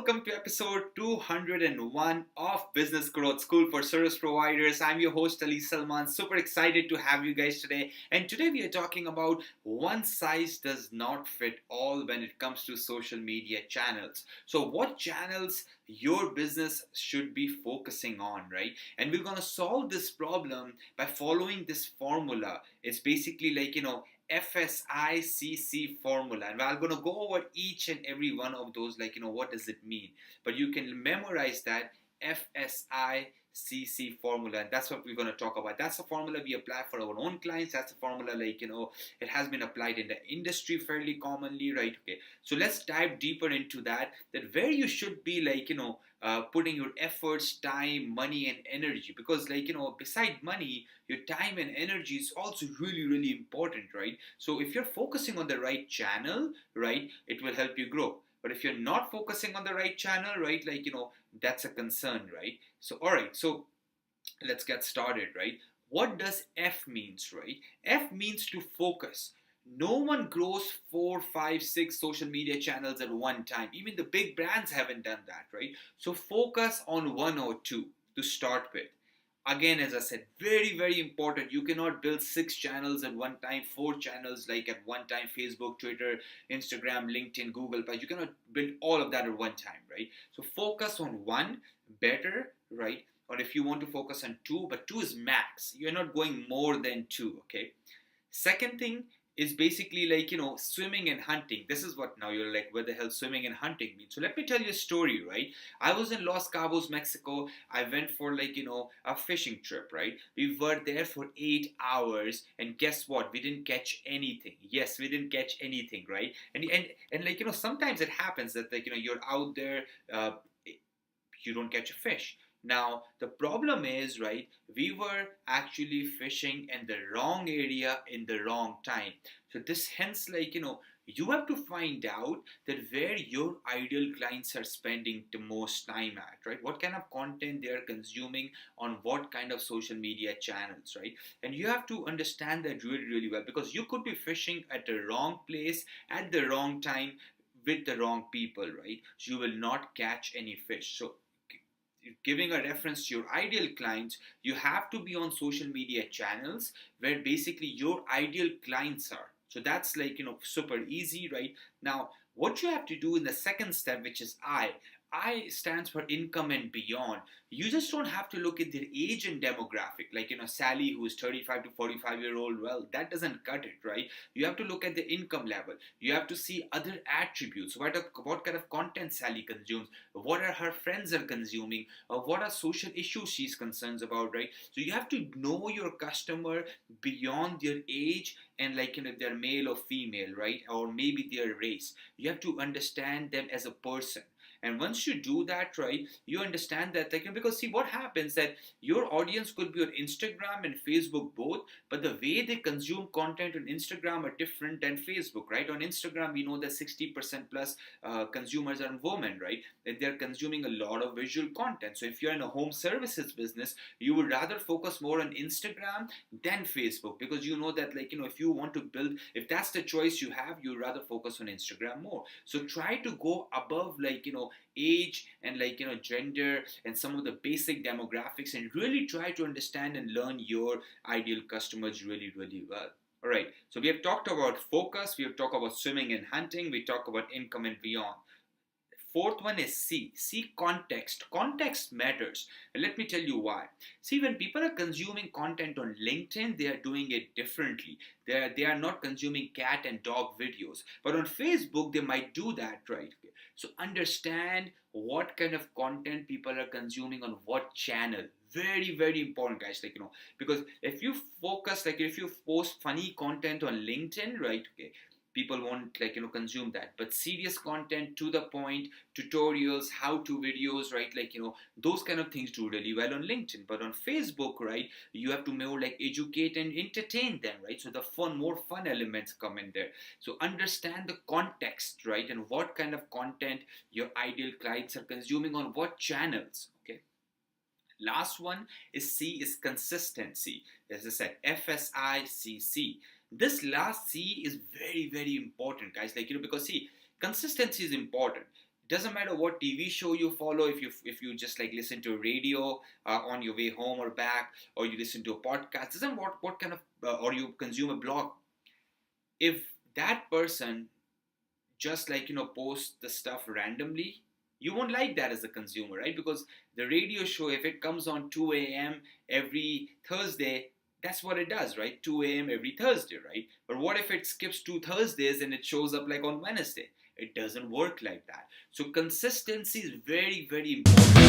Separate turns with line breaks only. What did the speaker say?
welcome to episode 201 of Business Growth School for Service Providers. I'm your host Ali Salman. Super excited to have you guys today. And today we are talking about one size does not fit all when it comes to social media channels. So what channels your business should be focusing on, right? And we're going to solve this problem by following this formula. It's basically FSICC formula, and I'm going to go over each and every one of those, what does it mean? But you can memorize that FSICC formula, and that's what we're going to talk about. That's the formula we apply for our own clients. That's the formula, it has been applied in the industry fairly commonly, right? Okay, so let's dive deeper into that where you should be, putting your efforts, time, money, and energy. Because, beside money, your time and energy is also really, really important, right? So if you're focusing on the right channel, right, it will help you grow. But if you're not focusing on the right channel, right, that's a concern, right? So, all right, so let's get started, right? What does F means, right? F means to focus. No one grows 4, 5, 6 social media channels at one time. Even the big brands haven't done that, right? So focus on one or two to start with. Again, as I said, very, very important. You cannot build 6 channels at one time, 4 channels like at one time: Facebook, Twitter, Instagram, LinkedIn, Google. But you cannot build all of that at one time, right? So focus on one, better, right? Or if you want to focus on 2, but 2 is max. You're not going more than 2, okay? Second thing is basically swimming and hunting. This is what now you're like, what the hell swimming and hunting means? So let me tell you a story, right? I was in Los Cabos, Mexico. I went for a fishing trip, right? We were there for 8 hours, and guess what? We didn't catch anything. Yes, we didn't catch anything, right? And sometimes it happens that you're out there, you don't catch a fish. Now, the problem is, right, we were actually fishing in the wrong area in the wrong time. So this hence, you have to find out that where your ideal clients are spending the most time at, right? What kind of content they are consuming on what kind of social media channels, right? And you have to understand that really, really well, because you could be fishing at the wrong place at the wrong time with the wrong people, right? So you will not catch any fish. So giving a reference to your ideal clients, you have to be on social media channels where basically your ideal clients are. So that's super easy, right? Now, what you have to do in the second step, which is I stands for income and beyond. You just don't have to look at their age and demographic, Sally, who is 35 to 45-year-old. Well, that doesn't cut it, right? You have to look at the income level. You have to see other attributes. What kind of content Sally consumes? What are her friends are consuming? What are social issues she's concerned about, right? So you have to know your customer beyond their age and if they're male or female, right? Or maybe their race. You have to understand them as a person. And once you do that, right, you understand that, because see what happens that your audience could be on Instagram and Facebook both, but the way they consume content on Instagram are different than Facebook, right? On Instagram, we know that 60% plus consumers are women, right? And they're consuming a lot of visual content. So if you're in a home services business, you would rather focus more on Instagram than Facebook, because you know that, if you want to build, if that's the choice you have, you'd rather focus on Instagram more. So try to go above, age and gender and some of the basic demographics, and really try to understand and learn your ideal customers really, really well. All right, so we have talked about focus, we have talked about swimming and hunting, we talk about income and beyond. Fourth one is C. C, context. Context matters. And let me tell you why. See, when people are consuming content on LinkedIn, they are doing it differently. They are not consuming cat and dog videos. But on Facebook, they might do that, right? So understand what kind of content people are consuming on what channel. Very, very important, guys. Because if you focus, if you post funny content on LinkedIn, right? Okay, people won't consume that. But serious content, to the point, tutorials, how-to videos, right, those kind of things do really well on LinkedIn. But on Facebook, right, you have to more educate and entertain them, right? So the more fun elements come in there. So understand the context, right, and what kind of content your ideal clients are consuming on what channels. Okay, last one is C, is consistency. As I said, FSICC. This last C is very, very important, guys. Because see, consistency is important. Doesn't matter what TV show you follow. If you just like listen to radio on your way home or back, or you listen to a podcast, doesn't what kind of or you consume a blog. If that person just like posts the stuff randomly, you won't like that as a consumer, right? Because the radio show, if it comes on 2 a.m. every Thursday, that's what it does, right? 2 a.m. every Thursday, right? But what if it skips 2 Thursdays and it shows up like on Wednesday? It doesn't work like that. So consistency is very, very important.